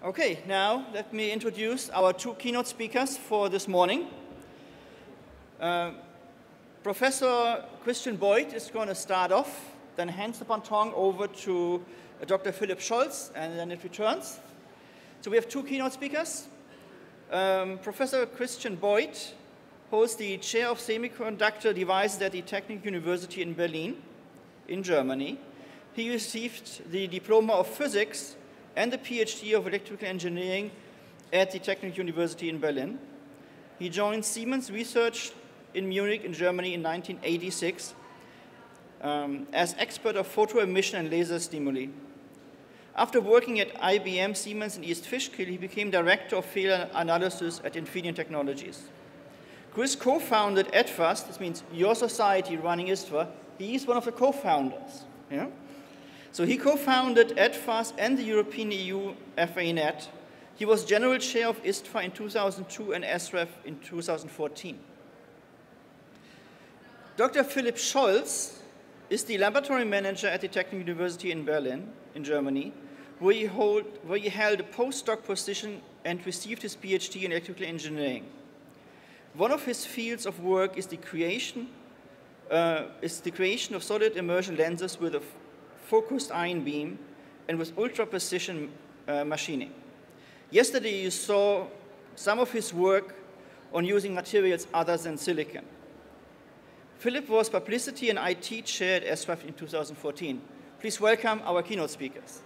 Okay, now let me introduce our two keynote speakers for this morning. Professor Christian Boit is going to start off, then hands the baton over to Dr. Philipp Scholz, and then it returns. So we have two keynote speakers. Professor Christian Boit holds the chair of semiconductor devices at the Technische University in Berlin, in Germany. He received the Diploma of Physics and the PhD of Electrical Engineering at the Technische University in Berlin. He joined Siemens Research in Munich in Germany in 1986 as expert of photo emission and laser stimuli. After working at IBM, Siemens, and East Fishkill, he became director of failure analysis at Infineon Technologies. Chris co-founded ETFAS, this means your society running ISTFA. He's one of the co-founders. Yeah? So he co-founded ETFAS and the European EU FANet. He was general chair of ISTFA in 2002 and SREF in 2014. Dr. Philipp Scholz is the laboratory manager at the Technische University in Berlin, in Germany, where he held a postdoc position and received his PhD in electrical engineering. One of his fields of work is the creation of solid immersion lenses with a focused ion beam and with ultra-precision machining. Yesterday you saw some of his work on using materials other than silicon. Philipp was publicity and IT chair at SREF in 2014. Please welcome our keynote speakers.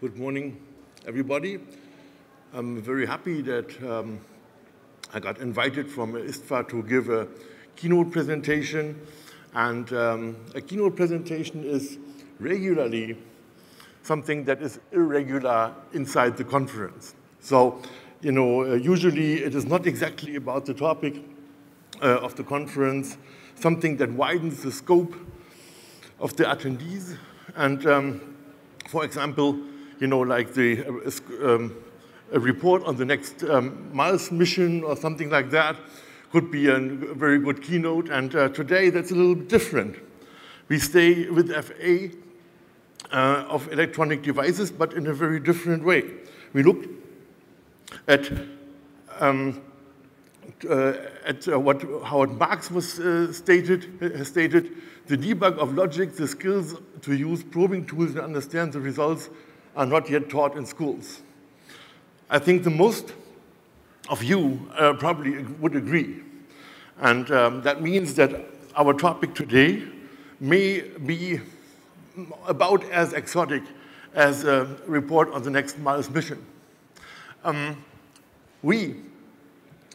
Good morning, everybody. I'm very happy that I got invited from ISTFA to give a keynote presentation. And a keynote presentation is regularly something that is irregular inside the conference. So, usually it is not exactly about the topic of the conference, something that widens the scope of the attendees. And for example, like a report on the next Mars mission or something like that could be a very good keynote. And today, that's a little bit different. We stay with FA of electronic devices, but in a very different way. We look at what Howard Marks has stated, the debug of logic, the skills to use probing tools and understand the results are not yet taught in schools. I think the most of you probably would agree. And that means that our topic today may be about as exotic as a report on the next Mars mission. We,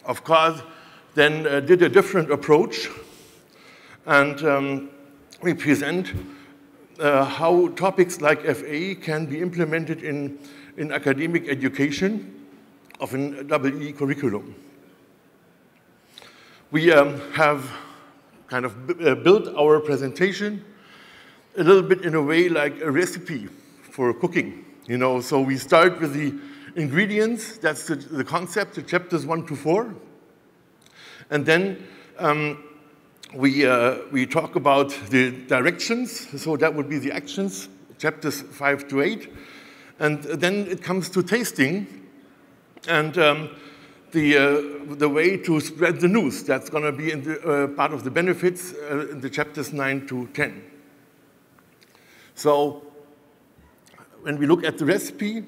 of course, then did a different approach, and we present how topics like FA can be implemented in academic education of an EE curriculum. We have kind of built our presentation a little bit in a way like a recipe for cooking. So we start with the ingredients, that's the concept, the chapters 1 to 4. And then we talk about the directions, so that would be the actions, chapters 5 to 8. And then it comes to tasting and the way to spread the news. That's going to be in the part of the benefits in the chapters 9 to 10. So when we look at the recipe,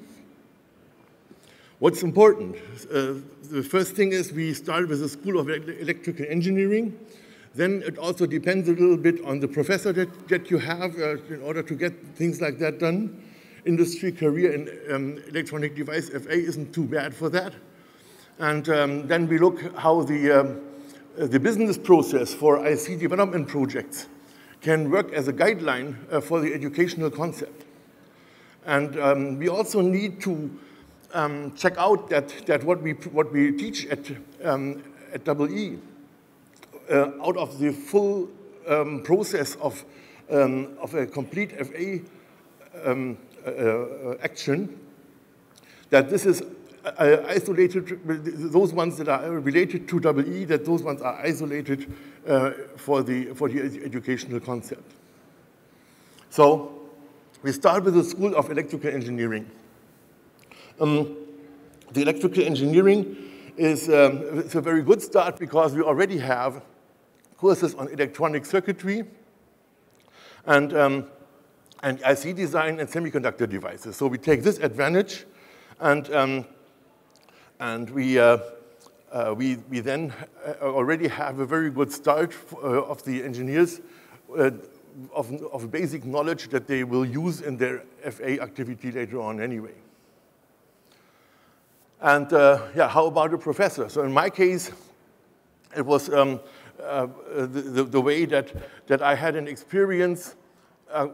what's important? The first thing is we start with the School of Electrical Engineering. Then it also depends a little bit on the professor that you have in order to get things like that done. Industry career in electronic device FA isn't too bad for that. And then we look how the business process for IC development projects can work as a guideline for the educational concept. And we also need to check out that what we teach at EE out of the full process of a complete FA action, that this is isolated, those ones that are related to EE, that those ones are isolated for the educational concept. So we start with the School of Electrical Engineering. The electrical engineering is it's a very good start because we already have courses on electronic circuitry and IC design and semiconductor devices. So we take this advantage, and we then already have a very good start of the engineers of basic knowledge that they will use in their FA activity later on anyway. And yeah, how about a professor? So in my case, it was the way that I had an experience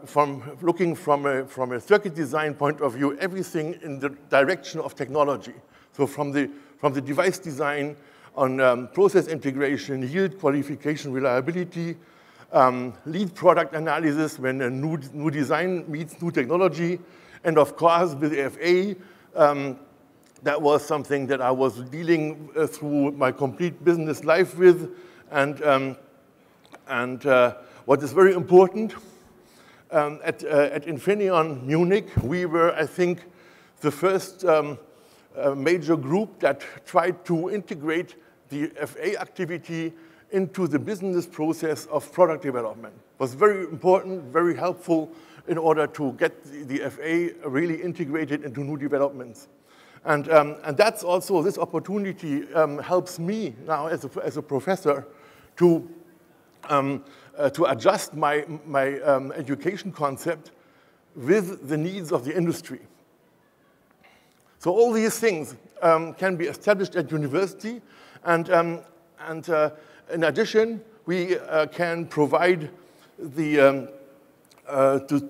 from looking from a circuit design point of view, everything in the direction of technology. So from the device design on process integration, yield, qualification, reliability, lead product analysis when a new design meets new technology, and of course with FA, that was something that I was dealing through my complete business life with, and what is very important, at Infineon Munich, we were, I think, the first major group that tried to integrate the FA activity into the business process of product development. It was very important, very helpful in order to get the FA really integrated into new developments. And that's also, this opportunity helps me now as a professor to adjust my education concept with the needs of the industry. So all these things can be established at university, and in addition, we can provide to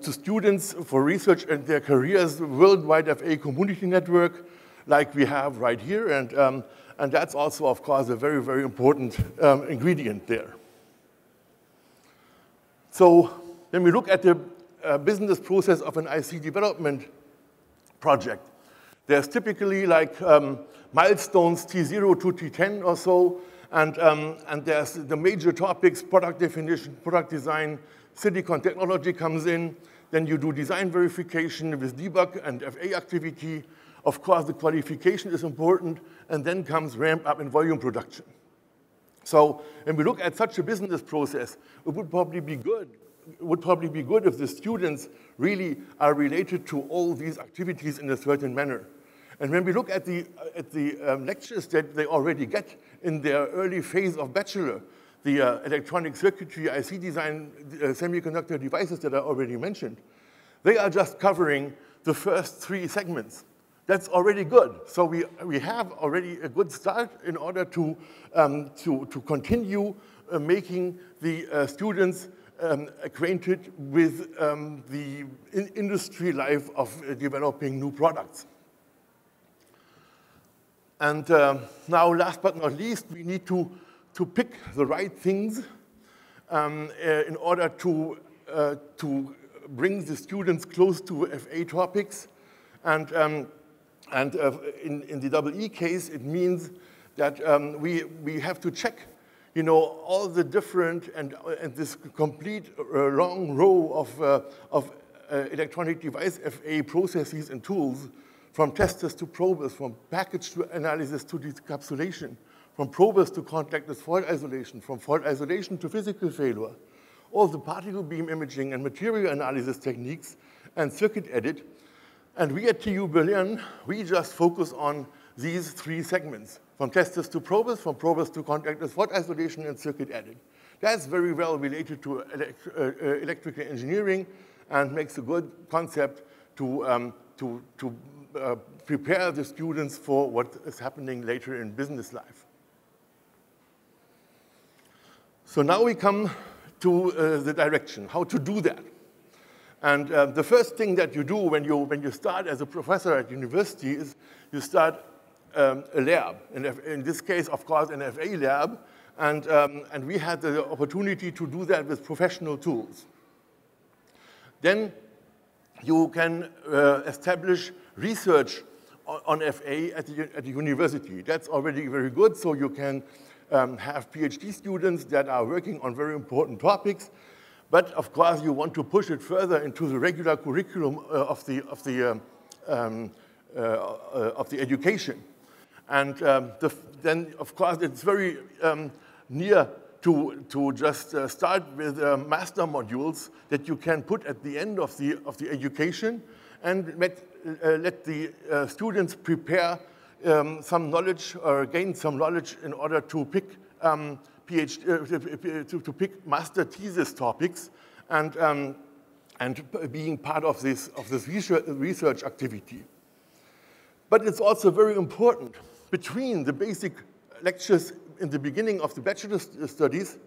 students for research and their careers worldwide FA community network like we have right here, and that's also, of course, a very, very important ingredient there. So when we look at the business process of an IC development project, there's typically like milestones T0 to T10 or so, and there's the major topics: product definition, product design, silicon technology comes in, then you do design verification with debug and FA activity. Of course, the qualification is important, and then comes ramp up in volume production. So when we look at such a business process, it would probably be good. It would probably be good if the students really are related to all these activities in a certain manner. And when we look at the lectures that they already get in their early phase of Bachelor, the electronic circuitry, IC design, semiconductor devices that I already mentioned, they are just covering the first 3 segments. That's already good. So we have already a good start in order to continue making the students acquainted with the industry life of developing new products. And now, last but not least, we need to pick the right things in order to bring the students close to FA topics. And in the EE case, it means that we have to check, you know, all the different and this complete long row of electronic device FA processes and tools, from testers to probers, from package to analysis to decapsulation, from probers to contactless fault isolation, from fault isolation to physical failure, all the particle beam imaging and material analysis techniques, and circuit edit. And we at TU Berlin, we just focus on these 3 segments, from testers to probers, from probers to contactless fault isolation, and circuit edit. That's very well related to electrical engineering and makes a good concept to prepare the students for what is happening later in business life. So now we come to the direction, how to do that. And the first thing that you do when you start as a professor at university is you start a lab. And in this case, of course, an FA lab. And we had the opportunity to do that with professional tools. Then you can establish research on FA at the university. That's already very good, so you can have PhD students that are working on very important topics, but of course you want to push it further into the regular curriculum of the education. And then of course it's very near to just start with master modules that you can put at the end of the education and let the students prepare some knowledge or gain some knowledge in order to pick to pick master thesis topics and being part of this research activity. But it's also very important between the basic lectures in the beginning of the bachelor studies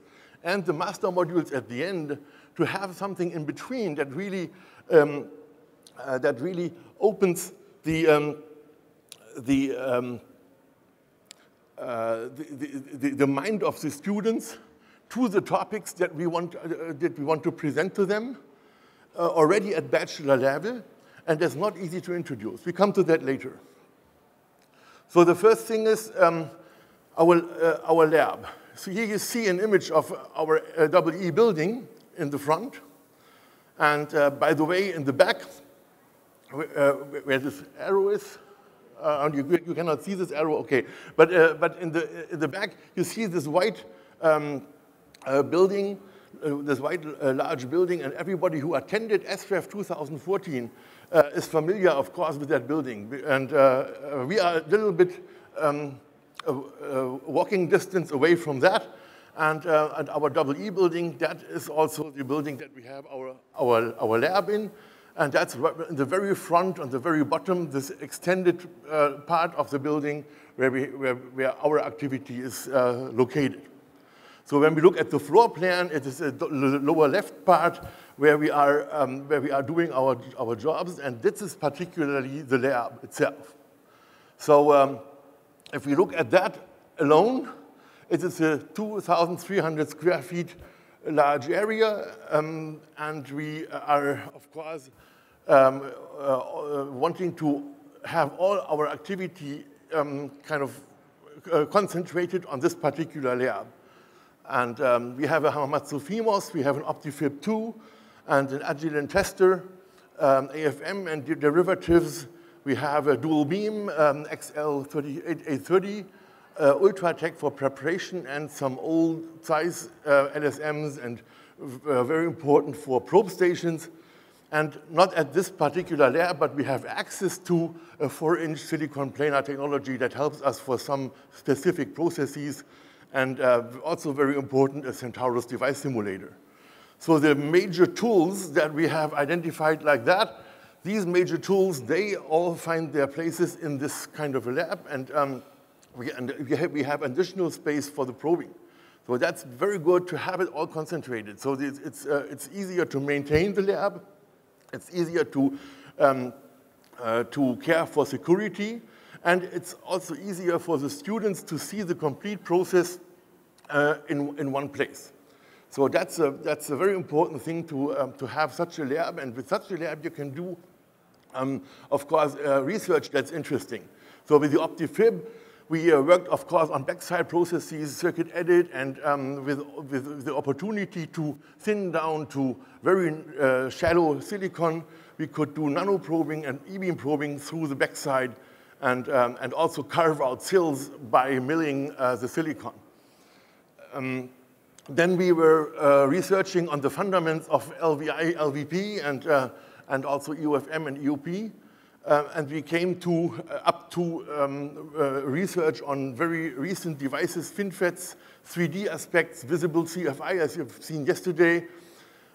and the master modules at the end to have something in between that really opens the mind of the students to the topics that we want to present to them already at bachelor level, and that's not easy to introduce. We come to that later. So the first thing is our lab. So here you see an image of our EE building in the front. And by the way, in the back, where this arrow is, you cannot see this arrow, okay. But in the back, you see this white building, this white large building, and everybody who attended ISTFA 2014 is familiar, of course, with that building. And we are a little bit walking distance away from that. And our EE building, that is also the building that we have our lab in. And that's in the very front, on the very bottom, this extended part of the building where our activity is located. So when we look at the floor plan, it is the lower left part where we are doing our jobs, and this is particularly the lab itself. So if we look at that alone, it is a 2,300 square feet large area, and we are, of course, wanting to have all our activity kind of concentrated on this particular lab. And we have a Hamamatsu FIMOS, we have an OptiFib2, and an Agilent tester, AFM and derivatives. We have a dual beam, XL38A30, Ultratech for preparation, and some old size LSMs, and very important for probe stations. And not at this particular lab, but we have access to a 4-inch silicon planar technology that helps us for some specific processes, and also very important, a Centaurus device simulator. So the major tools that we have identified like that, these major tools, they all find their places in this kind of a lab, and we have additional space for the probing. So that's very good to have it all concentrated. So it's easier to maintain the lab. It's easier to care for security, and it's also easier for the students to see the complete process in one place. So that's a very important thing to have such a lab, and with such a lab you can do, of course, research that's interesting. So with the OptiFib, we worked, of course, on backside processes, circuit edit, and with the opportunity to thin down to very shallow silicon, we could do nano probing and e-beam probing through the backside, and also carve out sills by milling the silicon. Then we were researching on the fundamentals of LVI, LVP, and also EUFM and EUP. And we came up to research on very recent devices, FinFETs, 3D aspects, visible CFI, as you've seen yesterday.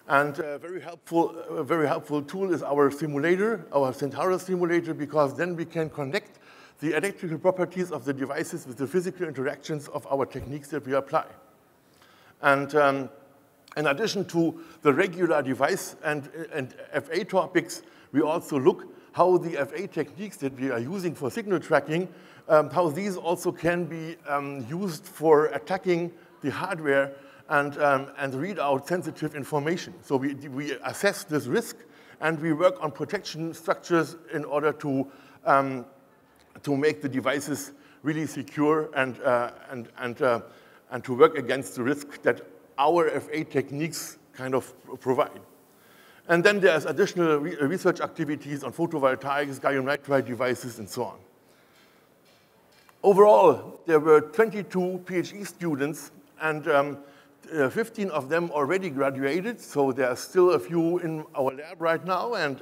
And a very helpful tool is our simulator, our Centaurus simulator, because then we can connect the electrical properties of the devices with the physical interactions of our techniques that we apply. And in addition to the regular device and FA topics, we also look how the FA techniques that we are using for signal tracking, how these also can be used for attacking the hardware and read out sensitive information. So we assess this risk, and we work on protection structures in order to to make the devices really secure and to work against the risk that our FA techniques kind of provide. And then there's additional research activities on photovoltaics, gallium nitride devices, and so on. Overall, there were 22 PhD students, and 15 of them already graduated, so there are still a few in our lab right now, and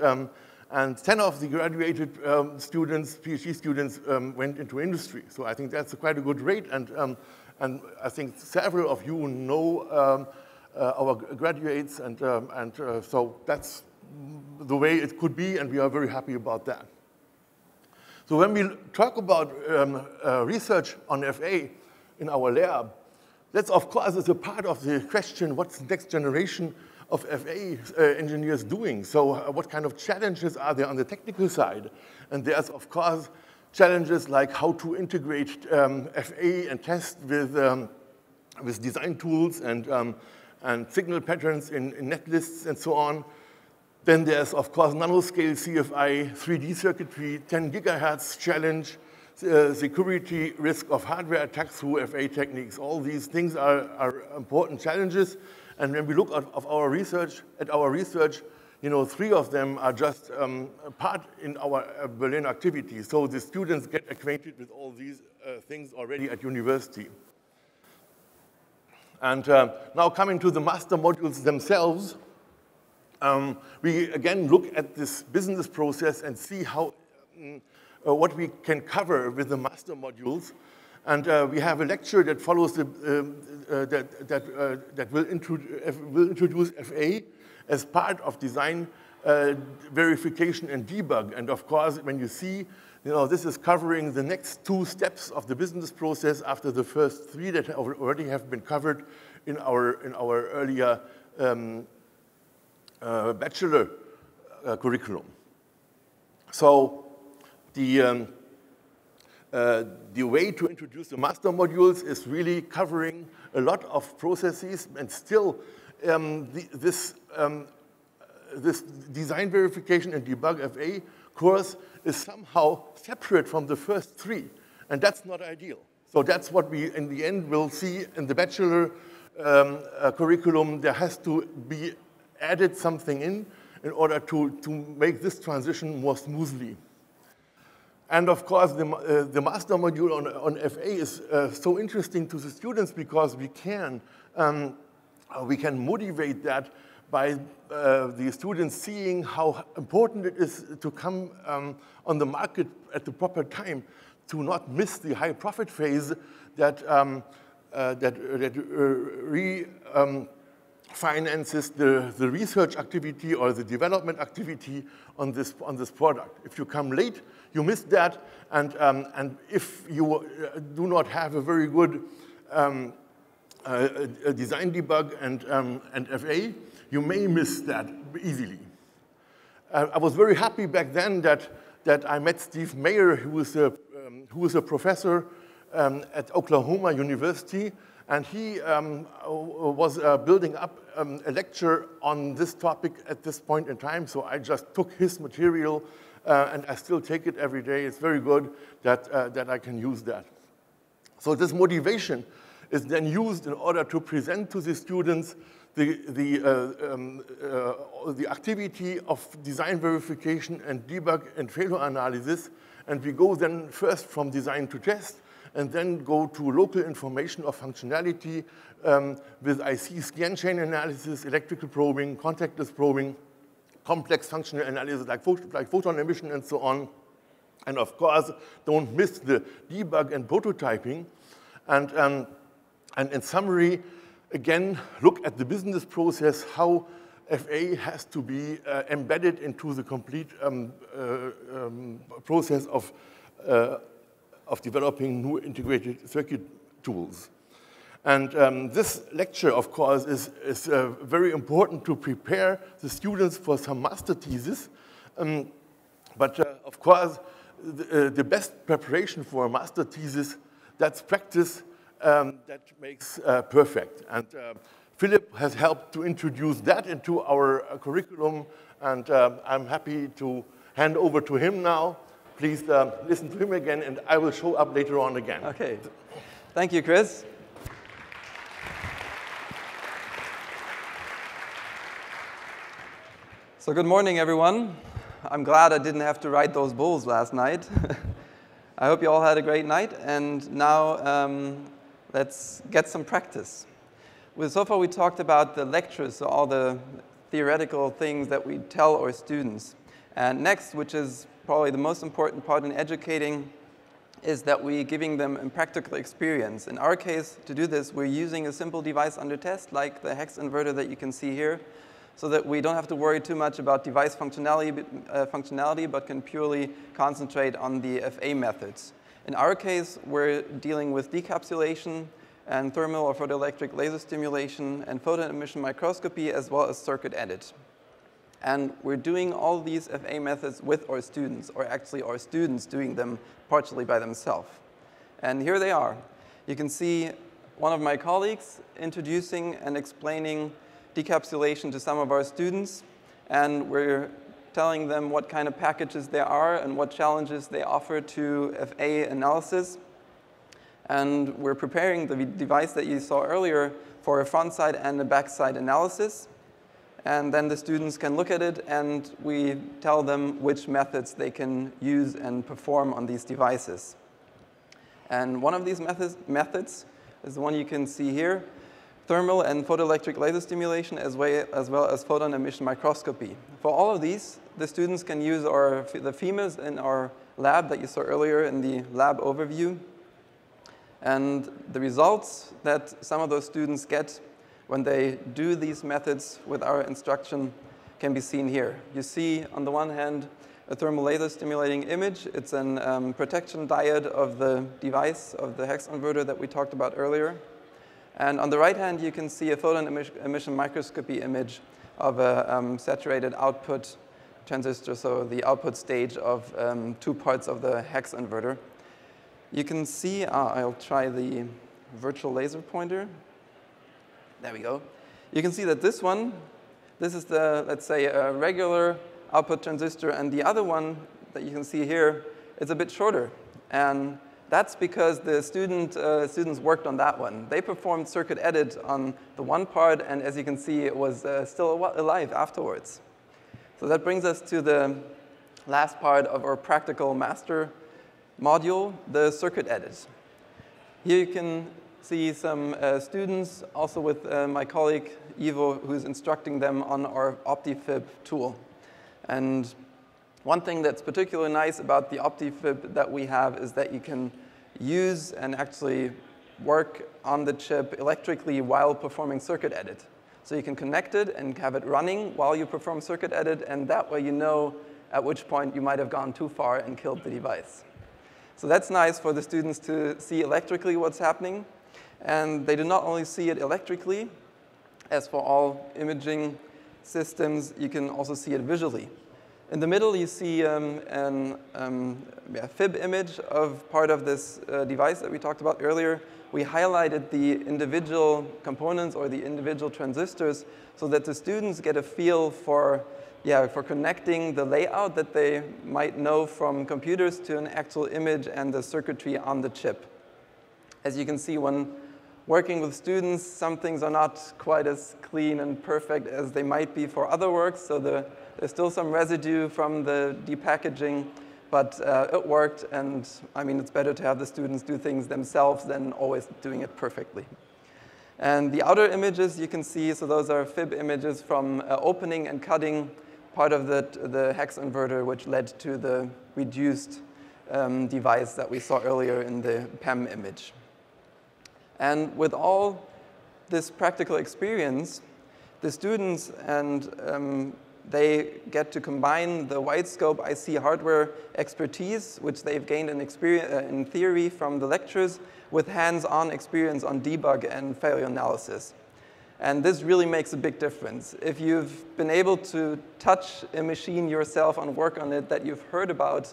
10 of the graduated students, PhD students, went into industry. So I think that's quite a good rate, and I think several of you know our graduates, and so that's the way it could be, and we are very happy about that. So when we talk about research on FA in our lab, that's of course is a part of the question, what's the next generation of FA engineers doing? So what kind of challenges are there on the technical side? And there's of course challenges like how to integrate FA and test with design tools and signal patterns in netlists and so on. Then there's, of course, nanoscale CFI, 3D circuitry, 10 gigahertz challenge, security risk of hardware attacks through FA techniques. All these things are important challenges. And when we look at our research, you know, 3 of them are just part in our Berlin activity. So the students get acquainted with all these things already at university. And now coming to the master modules themselves, we again look at this business process and see how what we can cover with the master modules. And we have a lecture that follows that will introduce FA as part of design verification and debug. And of course, when you see, you know, this is covering the next 2 steps of the business process after the first 3 that already have been covered in our earlier bachelor curriculum. So the way to introduce the master modules is really covering a lot of processes, and still this design verification and debug FA course is somehow separate from the first 3, and that's not ideal. So that's what we, in the end, will see in the bachelor curriculum. There has to be added something in order to make this transition more smoothly. And of course, the master module on FA is so interesting to the students because we can motivate that by the students seeing how important it is to come on the market at the proper time, to not miss the high profit phase that finances the research activity or the development activity on this product. If you come late, you miss that, and if you do not have a very good design debug and FA, you may miss that easily. I was very happy back then that I met Steve Mayer, who is a professor at Oklahoma University, and he was building up a lecture on this topic at this point in time, so I just took his material, and I still take it every day. It's very good that I can use that. So this motivation is then used in order to present to the students the activity of design verification and debug and failure analysis, and we go then first from design to test, and then go to local information of functionality with IC scan chain analysis, electrical probing, contactless probing, complex functional analysis like photon emission and so on. And of course, don't miss the debug and prototyping. And in summary, again, look at the business process, how FA has to be embedded into the complete process of developing new integrated circuit tools. And this lecture, of course, is very important to prepare the students for some master thesis. But of course, the best preparation for a master thesis, that's practice that makes perfect. And Philipp has helped to introduce that into our curriculum, and I'm happy to hand over to him now. please listen to him again, and I will show up later on again. Okay. Thank you, Chris. So good morning, everyone. I'm glad I didn't have to ride those bulls last night. I hope you all had a great night, and now let's get some practice. So far we talked about the lectures, so all the theoretical things that we tell our students. And next, which is probably the most important part in educating, is that we're giving them a practical experience. In our case, to do this, we're using a simple device under test, like the hex inverter that you can see here, so that we don't have to worry too much about device functionality, but can purely concentrate on the FA methods. In our case, we're dealing with decapsulation and thermal or photoelectric laser stimulation and photon emission microscopy, as well as circuit edit. And we're doing all these FA methods with our students, or actually our students doing them partially by themselves. And here they are. You can see one of my colleagues introducing and explaining decapsulation to some of our students, and we're telling them what kind of packages there are and what challenges they offer to FA analysis. And we're preparing the device that you saw earlier for a front side and a back side analysis. And then the students can look at it, and we tell them which methods they can use and perform on these devices. And one of these methods is the one you can see here: thermal and photoelectric laser stimulation, as well as photon emission microscopy. For all of these, the students can use the FEMAs in our lab that you saw earlier in the lab overview. And the results that some of those students get when they do these methods with our instruction can be seen here. You see, on the one hand, a thermal laser stimulating image. It's a protection diode of the device, of the hex inverter that we talked about earlier. And on the right hand, you can see a photon emission microscopy image of a saturated output transistor, so the output stage of 2 parts of the hex inverter. You can see, I'll try the virtual laser pointer. There we go. You can see that this is the, let's say, a regular output transistor, and the other one that you can see here is a bit shorter. And that's because the students worked on that one. They performed circuit edit on the one part, and as you can see, it was still alive afterwards. So that brings us to the last part of our practical master module, the circuit edit. Here you can see some students, also with my colleague Ivo, who's instructing them on our OptiFib tool. And one thing that's particularly nice about the OptiFib that we have is that you can use and actually work on the chip electrically while performing circuit edit. So you can connect it and have it running while you perform circuit edit, and that way you know at which point you might have gone too far and killed the device. So that's nice for the students to see electrically what's happening. And they do not only see it electrically. As for all imaging systems, you can also see it visually. In the middle, you see a fib image of part of this device that we talked about earlier. We highlighted the individual components or the individual transistors so that the students get a feel for connecting the layout that they might know from computers to an actual image and the circuitry on the chip. As you can see, when working with students, some things are not quite as clean and perfect as they might be for other works, so there's still some residue from the depackaging, but it worked, and I mean, it's better to have the students do things themselves than always doing it perfectly. And the outer images you can see, so those are fib images from opening and cutting part of the hex inverter, which led to the reduced device that we saw earlier in the PEM image. And with all this practical experience, the students they get to combine the wide scope IC hardware expertise, which they've gained in theory from the lectures, with hands-on experience on debug and failure analysis. And this really makes a big difference. If you've been able to touch a machine yourself and work on it that you've heard about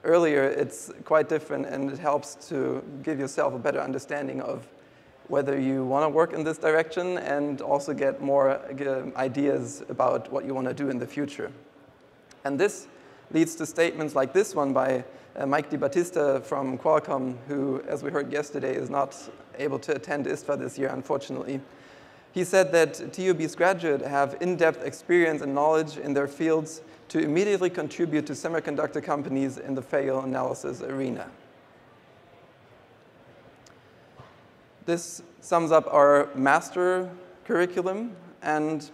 earlier, it's quite different, and it helps to give yourself a better understanding of whether you want to work in this direction and also get more ideas about what you want to do in the future. And this leads to statements like this one by Mike DiBattista from Qualcomm, who, as we heard yesterday, is not able to attend ISTFA this year, unfortunately. He said that TUB's graduates have in-depth experience and knowledge in their fields to immediately contribute to semiconductor companies in the failure analysis arena. This sums up our master curriculum, and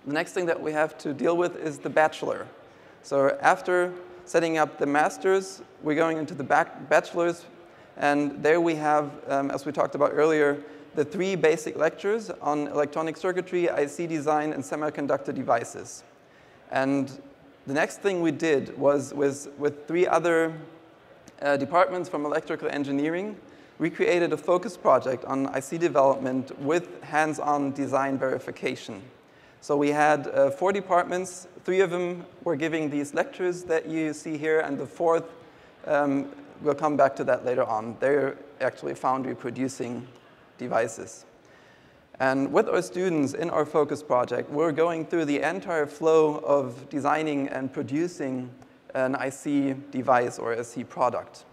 the next thing that we have to deal with is the bachelor. So after setting up the masters, we're going into the bachelors, and there we have, as we talked about earlier, the 3 basic lectures on electronic circuitry, IC design, and semiconductor devices. And the next thing we did was with 3 other departments from electrical engineering, we created a focus project on IC development with hands-on design verification. So we had 4 departments. 3 of them were giving these lectures that you see here, and the 4th, we'll come back to that later on. They're actually foundry producing devices. And with our students in our focus project, we're going through the entire flow of designing and producing an IC device or IC product.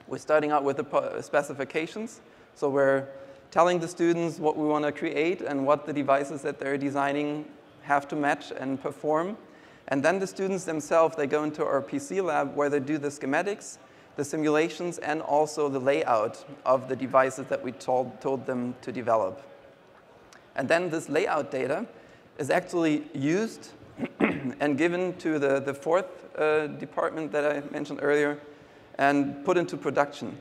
We're starting out with the specifications. So we're telling the students what we want to create and what the devices that they're designing have to match and perform. And then the students themselves, they go into our PC lab where they do the schematics, the simulations, and also the layout of the devices that we told them to develop. And then this layout data is actually used and given to the 4th department that I mentioned earlier and put into production.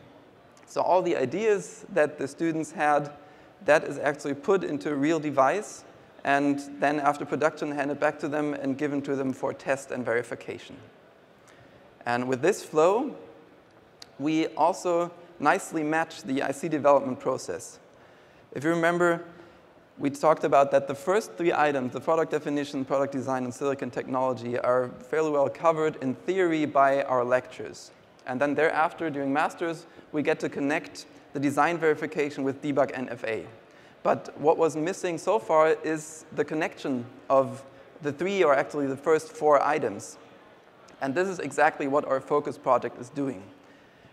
So all the ideas that the students had, that is actually put into a real device and then after production handed back to them and given to them for test and verification. And with this flow, we also nicely match the IC development process. If you remember, we talked about that the first 3 items, the product definition, product design, and silicon technology, are fairly well covered in theory by our lectures. And then thereafter, during masters, we get to connect the design verification with debug and FA. But what was missing so far is the connection of the 3, or actually the first 4 items. And this is exactly what our focus project is doing.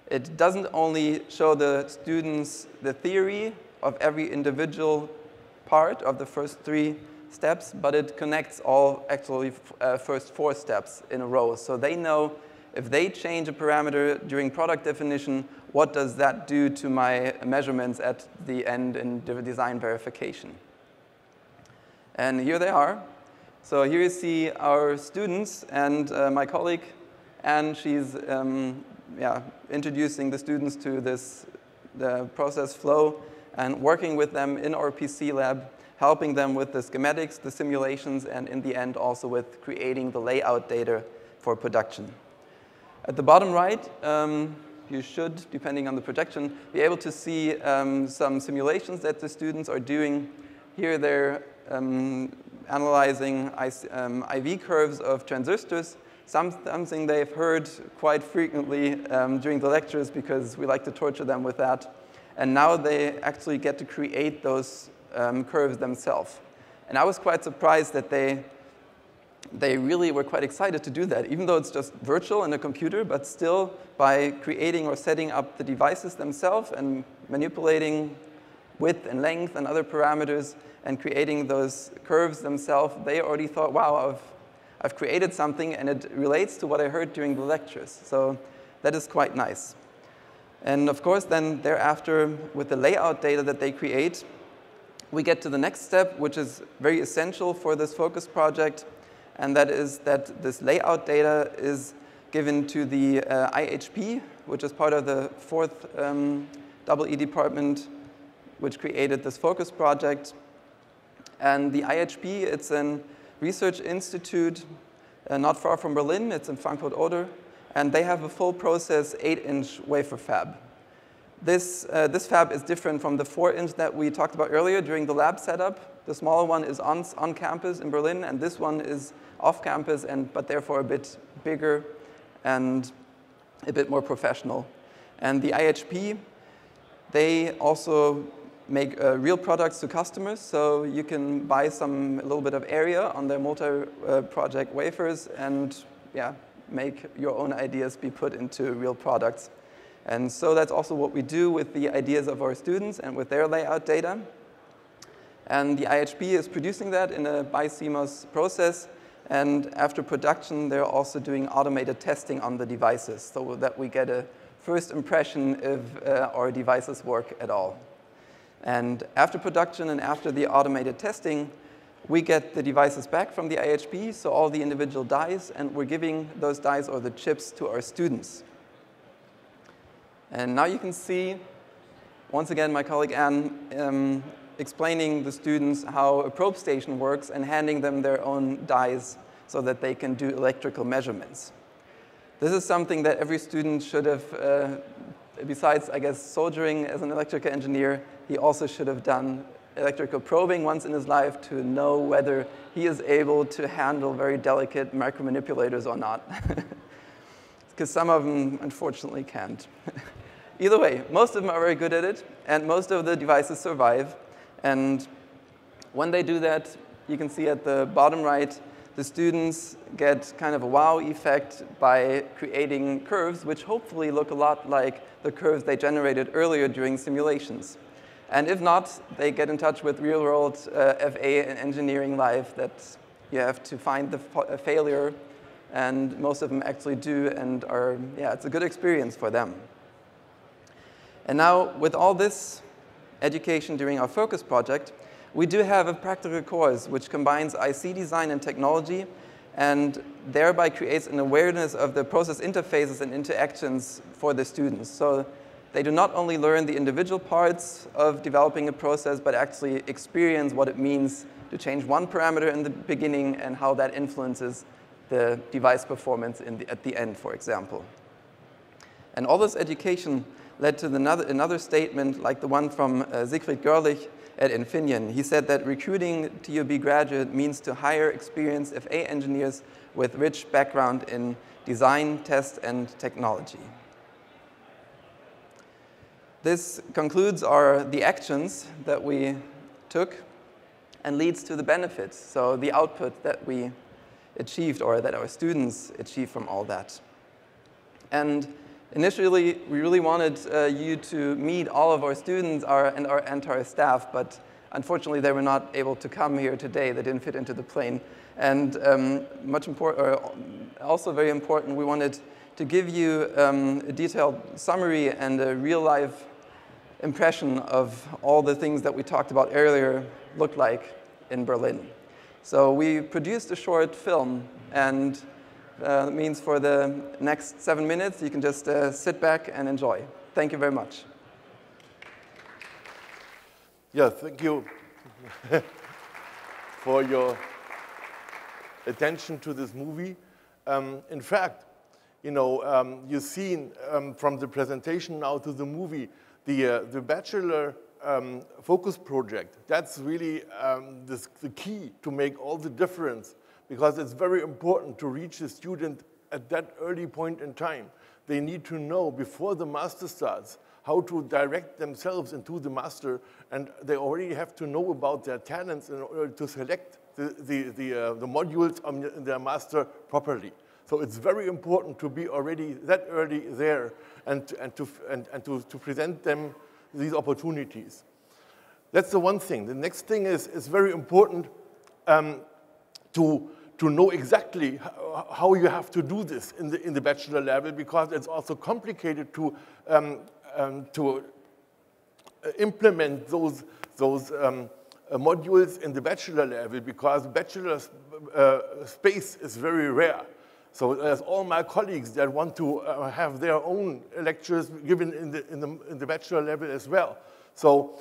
It doesn't only show the students the theory of every individual part of the first 3 steps, but it connects all actually first 4 steps in a row. So they know if they change a parameter during product definition, what does that do to my measurements at the end in design verification? And here they are. So here you see our students and my colleague, and she's introducing the students to the process flow and working with them in our PC lab, helping them with the schematics, the simulations, and in the end also with creating the layout data for production. At the bottom right, you should, depending on the projection, be able to see some simulations that the students are doing. Here they're analyzing IV curves of transistors, something they've heard quite frequently during the lectures because we like to torture them with that. And now they actually get to create those curves themselves. And I was quite surprised that they really were quite excited to do that, even though it's just virtual in a computer, but still by creating or setting up the devices themselves and manipulating width and length and other parameters and creating those curves themselves, they already thought, wow, I've created something and it relates to what I heard during the lectures. So that is quite nice. And of course, then thereafter, with the layout data that they create, we get to the next step, which is very essential for this focus project, and that is that this layout data is given to the IHP, which is part of the 4th EE department, which created this focus project. And the IHP, it's a research institute not far from Berlin. It's in Frankfurt-Oder. And they have a full process 8-inch wafer fab. This fab is different from the 4-inch that we talked about earlier during the lab setup. The smaller one is on campus in Berlin, and this one is off campus, but therefore a bit bigger and a bit more professional. And the IHP, they also make real products to customers, so you can buy a little bit of area on their multi-project wafers and make your own ideas be put into real products. And so that's also what we do with the ideas of our students and with their layout data. And the IHB is producing that in a BiCMOS process. And after production, they're also doing automated testing on the devices so that we get a first impression if our devices work at all. And after production and after the automated testing, we get the devices back from the IHB, so all the individual dies, and we're giving those dies or the chips to our students. And now you can see, once again, my colleague Anne explaining the students how a probe station works and handing them their own dies so that they can do electrical measurements. This is something that every student should have, besides, I guess, soldering as an electrical engineer, he also should have done electrical probing once in his life to know whether he is able to handle very delicate micromanipulators or not. Because some of them, unfortunately, can't. Either way, most of them are very good at it, and most of the devices survive. And when they do that, you can see at the bottom right, the students get kind of a wow effect by creating curves, which hopefully look a lot like the curves they generated earlier during simulations. And if not, they get in touch with real-world FA and engineering life that you have to find the failure, and most of them actually do, and are, yeah, it's a good experience for them. And now, with all this education during our focus project, we do have a practical course which combines IC design and technology, and thereby creates an awareness of the process interfaces and interactions for the students. So they do not only learn the individual parts of developing a process, but actually experience what it means to change one parameter in the beginning and how that influences the device performance at the end, for example. And all this education led to another statement like the one from Siegfried Görlich at Infineon. He said that recruiting TUB graduate means to hire experienced FA engineers with rich background in design, test, and technology. This concludes the actions that we took and leads to the benefits, so the output that we achieved or that our students achieved from all that. And initially, we really wanted you to meet all of our students and our entire staff, but unfortunately, they were not able to come here today. They didn't fit into the plane. And also very important, we wanted to give you a detailed summary and a real-life impression of all the things that we talked about earlier looked like in Berlin. So we produced a short film, and that means for the next 7 minutes, you can just sit back and enjoy. Thank you very much. Yeah, thank you for your attention to this movie. In fact, you know, you've seen from the presentation now to the movie, the Bachelor focus project. That's really the key to make all the difference, because it's very important to reach the student at that early point in time. They need to know before the master starts how to direct themselves into the master, and they already have to know about their talents in order to select the modules in their master properly. So it's very important to be already that early there and to present them these opportunities. That's the one thing. The next thing is very important to know exactly how you have to do this in the bachelor level, because it's also complicated to implement those modules in the bachelor level, because bachelor space is very rare. So there's all my colleagues that want to have their own lectures given in the bachelor level as well. So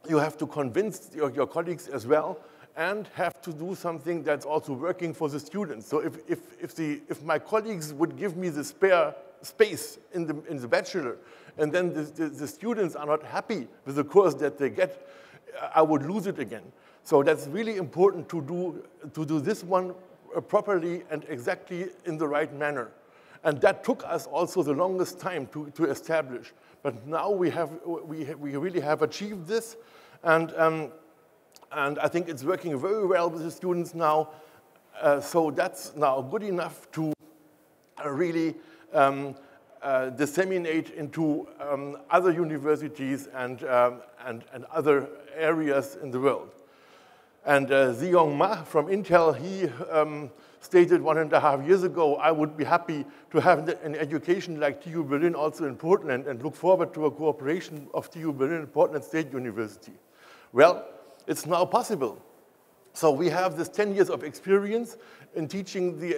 you have to convince your colleagues as well, and have to do something that's also working for the students. So if my colleagues would give me the spare space in the bachelor, and then the students are not happy with the course that they get, I would lose it again. So that's really important to do this one properly and exactly in the right manner. And that took us also the longest time to establish. But now we really have achieved this, and I think it's working very well with the students now. So that's now good enough to really disseminate into other universities and other areas in the world. And Ziyong Ma from Intel, he stated 1.5 years ago, I would be happy to have an education like TU Berlin also in Portland and look forward to a cooperation of TU Berlin and Portland State University. Well, it's now possible. So we have this 10 years of experience in teaching the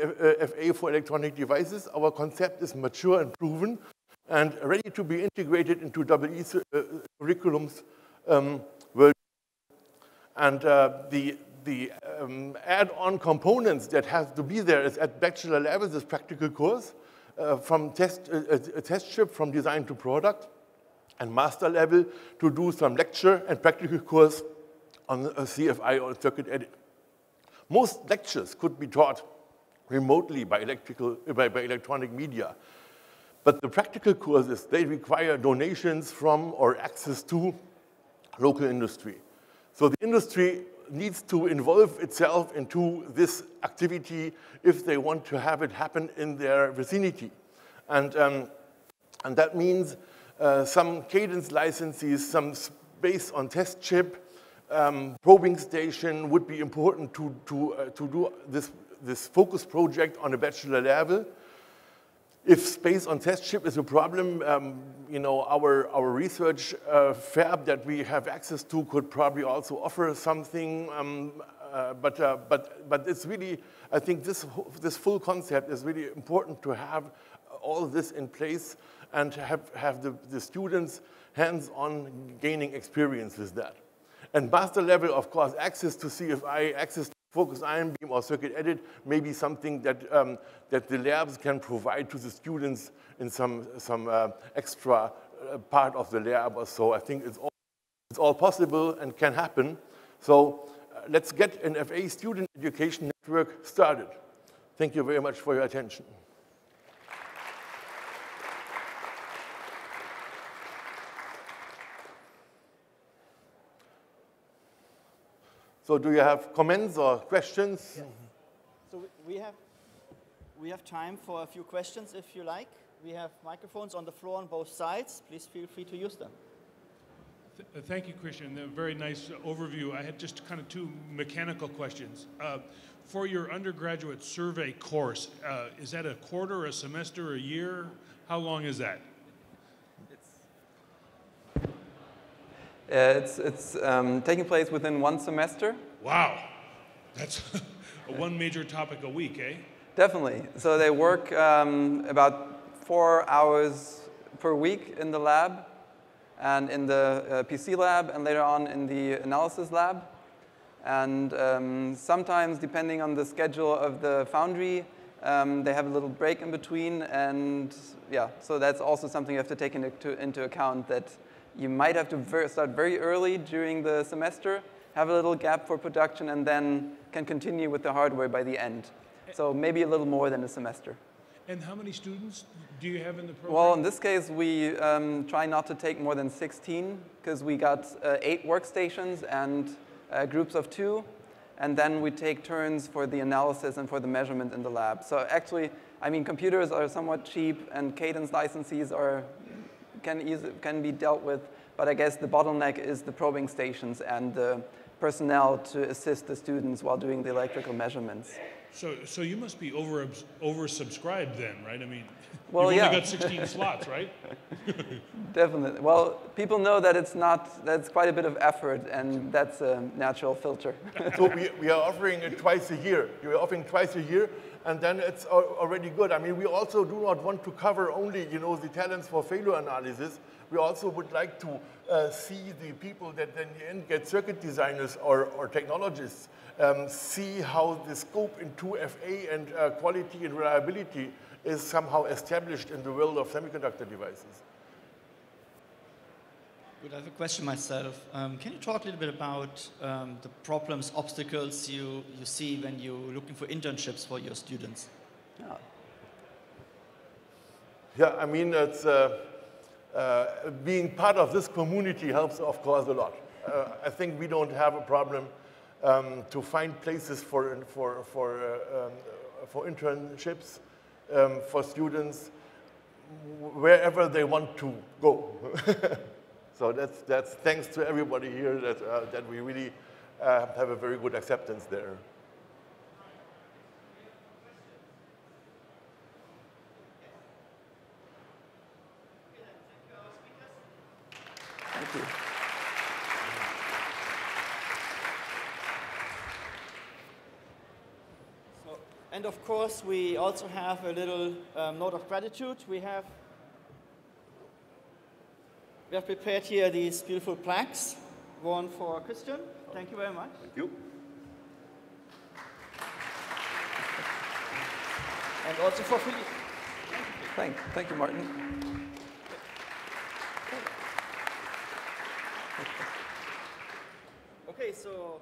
FA for electronic devices. Our concept is mature and proven and ready to be integrated into EE curriculums worldwide. And the add-on components that have to be there is at bachelor level, this practical course, from a test chip from design to product, and master level to do some lecture and practical course on a CFI or circuit edit. Most lectures could be taught remotely by electronic media. But the practical courses, they require donations from or access to local industry. So the industry needs to involve itself into this activity if they want to have it happen in their vicinity. And that means some cadence licenses, some space on test chip, probing station would be important to do this focus project on a bachelor level. If space on test chip is a problem, you know, our research fab that we have access to could probably also offer something. But it's really, I think this full concept is really important to have all this in place and have the students hands-on gaining experience with that. And master level, of course, access to CFI, access to focus ion beam or circuit edit may be something that that the labs can provide to the students in some extra part of the lab or so. I think it's all possible and can happen. So let's get an FA student education network started. Thank you very much for your attention. So do you have comments or questions? Yeah. So we have time for a few questions if you like. We have microphones on the floor on both sides. Please feel free to use them. Thank you, Christian. A very nice overview. I had just kind of two mechanical questions. For your undergraduate survey course, is that a quarter, a semester, a year? How long is that? It's taking place within one semester. Wow, that's one major topic a week, eh? Definitely. So they work about 4 hours per week in the lab and in the PC lab and later on in the analysis lab. And sometimes, depending on the schedule of the foundry, they have a little break in between. And yeah, so that's also something you have to take into account, that you might have to start very early during the semester, have a little gap for production, and then can continue with the hardware by the end. So maybe a little more than a semester. And how many students do you have in the program? Well, in this case, we try not to take more than 16, because we got 8 workstations and groups of 2. And then we take turns for the analysis and for the measurement in the lab. So actually, I mean, computers are somewhat cheap, and cadence licenses can be dealt with, but I guess the bottleneck is the probing stations and the personnel to assist the students while doing the electrical measurements. So you must be oversubscribed then, right? I mean, well, you've yeah. only got 16 slots, right? Definitely. Well, people know that that's quite a bit of effort, and that's a natural filter. So we are offering it twice a year. You're offering twice a year, and then it's already good. I mean, we also do not want to cover only, you know, the talents for failure analysis. We also would like to see the people that in the end get circuit designers or technologists, see how the scope in 2FA and quality and reliability is somehow established in the world of semiconductor devices. I have a question myself. Can you talk a little bit about the problems, obstacles you see when you're looking for internships for your students? Yeah, I mean, it's, being part of this community helps, of course, a lot. I think we don't have a problem to find places for internships. for students wherever they want to go. So that's thanks to everybody here that we really have a very good acceptance there. Thank you. So, and of course, we also have a little note of gratitude. We have prepared here these beautiful plaques. One for Christian. Thank you very much. Thank you. And also for Philipp. Thank you, Martin. Okay, so